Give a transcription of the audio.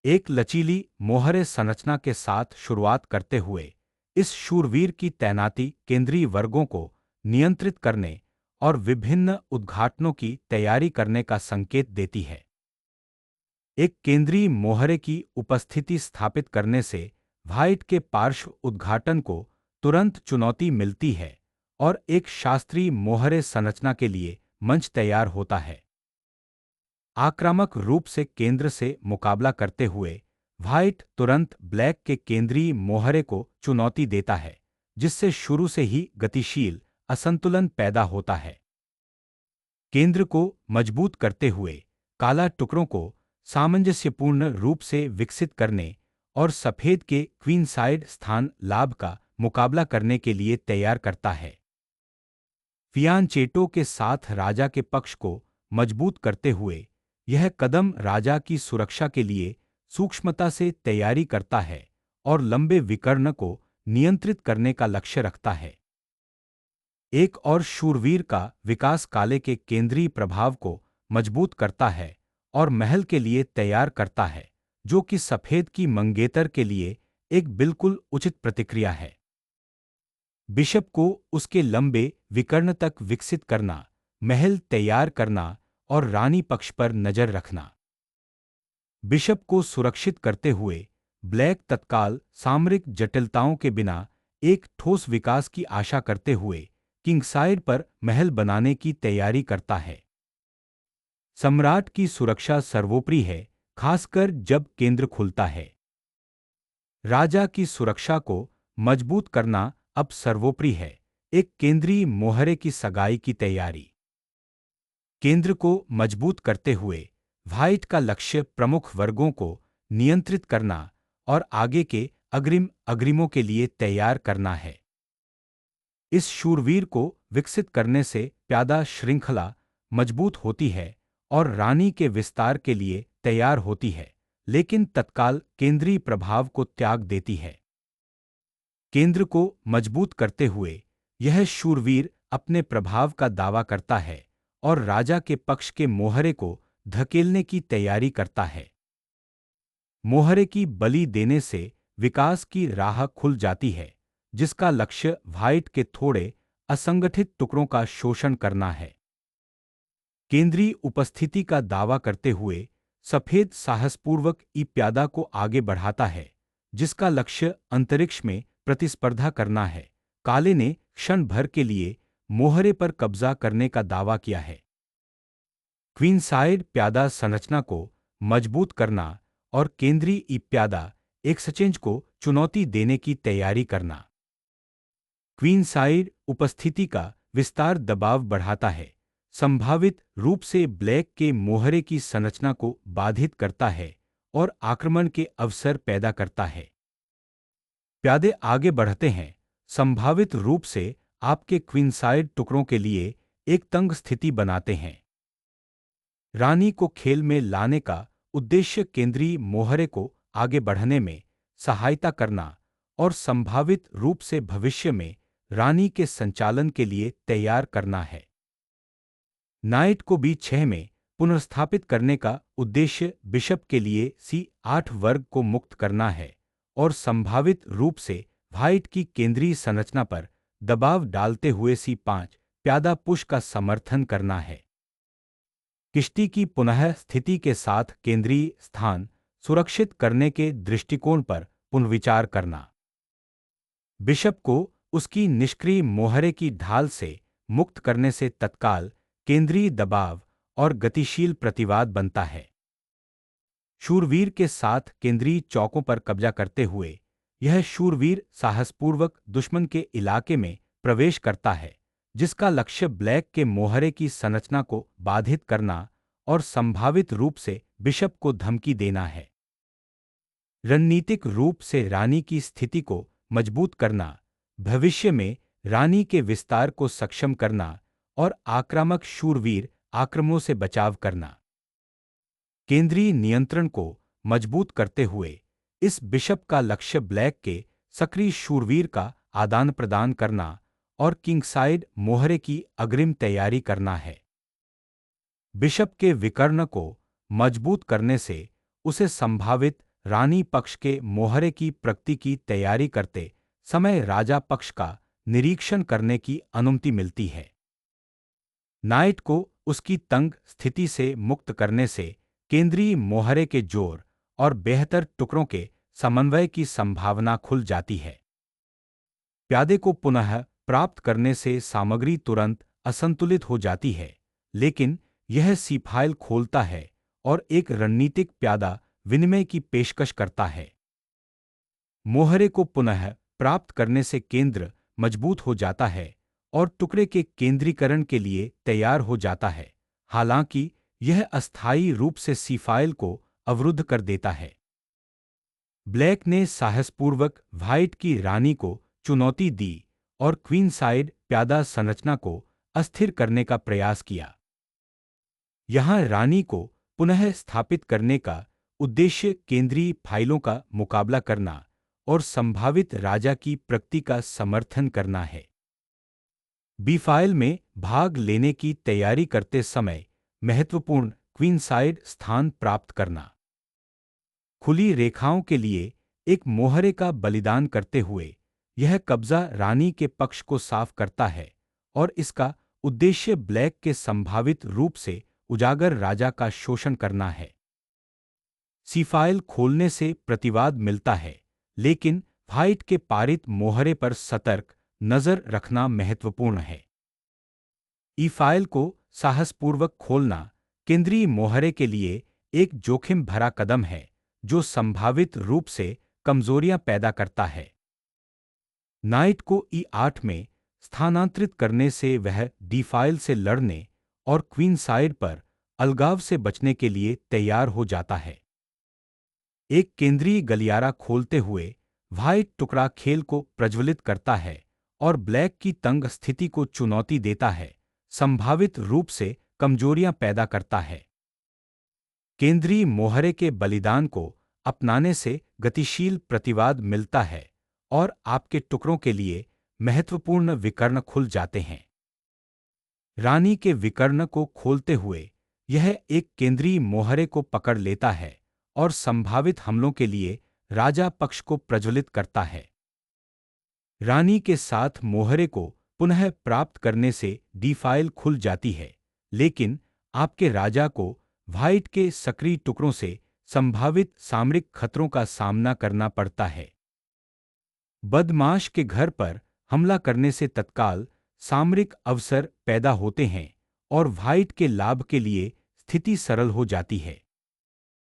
एक लचीली मोहरे संरचना के साथ शुरुआत करते हुए इस शूरवीर की तैनाती केंद्रीय वर्गों को नियंत्रित करने और विभिन्न उद्घाटनों की तैयारी करने का संकेत देती है। एक केंद्रीय मोहरे की उपस्थिति स्थापित करने से व्हाइट के पार्श्व उद्घाटन को तुरंत चुनौती मिलती है और एक शास्त्रीय मोहरे संरचना के लिए मंच तैयार होता है। आक्रामक रूप से केंद्र से मुकाबला करते हुए व्हाइट तुरंत ब्लैक के केंद्रीय मोहरे को चुनौती देता है, जिससे शुरू से ही गतिशील असंतुलन पैदा होता है। केंद्र को मजबूत करते हुए काला टुकड़ों को सामंजस्यपूर्ण रूप से विकसित करने और सफेद के क्वीनसाइड स्थान लाभ का मुकाबला करने के लिए तैयार करता है। फियांचेटो के साथ राजा के पक्ष को मजबूत करते हुए यह कदम राजा की सुरक्षा के लिए सूक्ष्मता से तैयारी करता है और लंबे विकर्ण को नियंत्रित करने का लक्ष्य रखता है। एक और शूरवीर का विकास काले के केंद्रीय प्रभाव को मजबूत करता है और महल के लिए तैयार करता है, जो कि सफेद की मंगेतर के लिए एक बिल्कुल उचित प्रतिक्रिया है। बिशप को उसके लंबे विकर्ण तक विकसित करना, महल तैयार करना और रानी पक्ष पर नजर रखना। बिशप को सुरक्षित करते हुए ब्लैक तत्काल सामरिक जटिलताओं के बिना एक ठोस विकास की आशा करते हुए किंगसाइड पर महल बनाने की तैयारी करता है। सम्राट की सुरक्षा सर्वोपरि है, खासकर जब केंद्र खुलता है। राजा की सुरक्षा को मजबूत करना अब सर्वोपरि है, एक केंद्रीय मोहरे की सगाई की तैयारी। केंद्र को मजबूत करते हुए व्हाइट का लक्ष्य प्रमुख वर्गों को नियंत्रित करना और आगे के अग्रिमों के लिए तैयार करना है। इस शूरवीर को विकसित करने से प्यादा श्रृंखला मजबूत होती है और रानी के विस्तार के लिए तैयार होती है, लेकिन तत्काल केंद्रीय प्रभाव को त्याग देती है। केंद्र को मजबूत करते हुए यह शूरवीर अपने प्रभाव का दावा करता है और राजा के पक्ष के मोहरे को धकेलने की तैयारी करता है। मोहरे की बलि देने से विकास की राह खुल जाती है, जिसका लक्ष्य व्हाइट के थोड़े असंगठित टुकड़ों का शोषण करना है। केंद्रीय उपस्थिति का दावा करते हुए सफेद साहसपूर्वक प्यादा को आगे बढ़ाता है, जिसका लक्ष्य अंतरिक्ष में प्रतिस्पर्धा करना है। काले ने क्षण भर के लिए मोहरे पर कब्जा करने का दावा किया है। क्वीनसाइड प्यादा संरचना को मजबूत करना और केंद्रीय प्यादा एक्सचेंज को चुनौती देने की तैयारी करना। क्वीनसाइड उपस्थिति का विस्तार दबाव बढ़ाता है, संभावित रूप से ब्लैक के मोहरे की संरचना को बाधित करता है और आक्रमण के अवसर पैदा करता है। प्यादे आगे बढ़ते हैं, संभावित रूप से आपके क्वीनसाइड टुकड़ों के लिए एक तंग स्थिति बनाते हैं। रानी को खेल में लाने का उद्देश्य केंद्रीय मोहरे को आगे बढ़ने में सहायता करना और संभावित रूप से भविष्य में रानी के संचालन के लिए तैयार करना है। नाइट को B6 में पुनर्स्थापित करने का उद्देश्य बिशप के लिए C8 वर्ग को मुक्त करना है और संभावित रूप से व्हाइट की केंद्रीय संरचना पर दबाव डालते हुए C5 प्यादा पुश का समर्थन करना है। किश्ती की पुनः स्थिति के साथ केंद्रीय स्थान सुरक्षित करने के दृष्टिकोण पर पुनर्विचार करना। बिशप को उसकी निष्क्रिय मोहरे की ढाल से मुक्त करने से तत्काल केंद्रीय दबाव और गतिशील प्रतिवाद बनता है। शूरवीर के साथ केंद्रीय चौकों पर कब्जा करते हुए यह शूरवीर साहसपूर्वक दुश्मन के इलाके में प्रवेश करता है, जिसका लक्ष्य ब्लैक के मोहरे की संरचना को बाधित करना और संभावित रूप से बिशप को धमकी देना है। रणनीतिक रूप से रानी की स्थिति को मजबूत करना, भविष्य में रानी के विस्तार को सक्षम करना और आक्रामक शूरवीर आक्रमणों से बचाव करना। केंद्रीय नियंत्रण को मजबूत करते हुए इस बिशप का लक्ष्य ब्लैक के सक्रिय शूरवीर का आदान प्रदान करना और किंगसाइड मोहरे की अग्रिम तैयारी करना है। बिशप के विकर्ण को मजबूत करने से उसे संभावित रानी पक्ष के मोहरे की प्रगति की तैयारी करते समय राजा पक्ष का निरीक्षण करने की अनुमति मिलती है। नाइट को उसकी तंग स्थिति से मुक्त करने से केंद्रीय मोहरे के जोर और बेहतर टुकड़ों के समन्वय की संभावना खुल जाती है। प्यादे को पुनः प्राप्त करने से सामग्री तुरंत असंतुलित हो जाती है, लेकिन यह सीफाइल खोलता है और एक रणनीतिक प्यादा विनिमय की पेशकश करता है। मोहरे को पुनः प्राप्त करने से केंद्र मजबूत हो जाता है और टुकड़े के केंद्रीकरण के लिए तैयार हो जाता है, हालांकि यह अस्थायी रूप से सीफाइल को अवरुद्ध कर देता है। ब्लैक ने साहसपूर्वक व्हाइट की रानी को चुनौती दी और क्वीन साइड प्यादा संरचना को अस्थिर करने का प्रयास किया। यहां रानी को पुनः स्थापित करने का उद्देश्य केंद्रीय फाइलों का मुकाबला करना और संभावित राजा की प्रगति का समर्थन करना है। बी फाइल में भाग लेने की तैयारी करते समय महत्वपूर्ण क्वीन साइड स्थान प्राप्त करना। खुली रेखाओं के लिए एक मोहरे का बलिदान करते हुए यह कब्जा रानी के पक्ष को साफ करता है और इसका उद्देश्य ब्लैक के संभावित रूप से उजागर राजा का शोषण करना है। सीफाइल खोलने से प्रतिवाद मिलता है, लेकिन व्हाइट के पारित मोहरे पर सतर्क नजर रखना महत्वपूर्ण है। ई फाइल को साहसपूर्वक खोलना केंद्रीय मोहरे के लिए एक जोखिम भरा कदम है जो संभावित रूप से कमजोरियां पैदा करता है। नाइट को E8 में स्थानांतरित करने से वह डी फाइल से लड़ने और क्वीन साइड पर अलगाव से बचने के लिए तैयार हो जाता है। एक केंद्रीय गलियारा खोलते हुए व्हाइट टुकड़ा खेल को प्रज्वलित करता है और ब्लैक की तंग स्थिति को चुनौती देता है, संभावित रूप से कमजोरियां पैदा करता है। केंद्रीय मोहरे के बलिदान को अपनाने से गतिशील प्रतिवाद मिलता है और आपके टुकड़ों के लिए महत्वपूर्ण विकर्ण खुल जाते हैं। रानी के विकर्ण को खोलते हुए यह एक केंद्रीय मोहरे को पकड़ लेता है और संभावित हमलों के लिए राजा पक्ष को प्रज्वलित करता है। रानी के साथ मोहरे को पुनः प्राप्त करने से डी फाइल खुल जाती है, लेकिन आपके राजा को व्हाइट के सक्रिय टुकड़ों से संभावित सामरिक खतरों का सामना करना पड़ता है। बदमाश के घर पर हमला करने से तत्काल सामरिक अवसर पैदा होते हैं और व्हाइट के लाभ के लिए स्थिति सरल हो जाती है।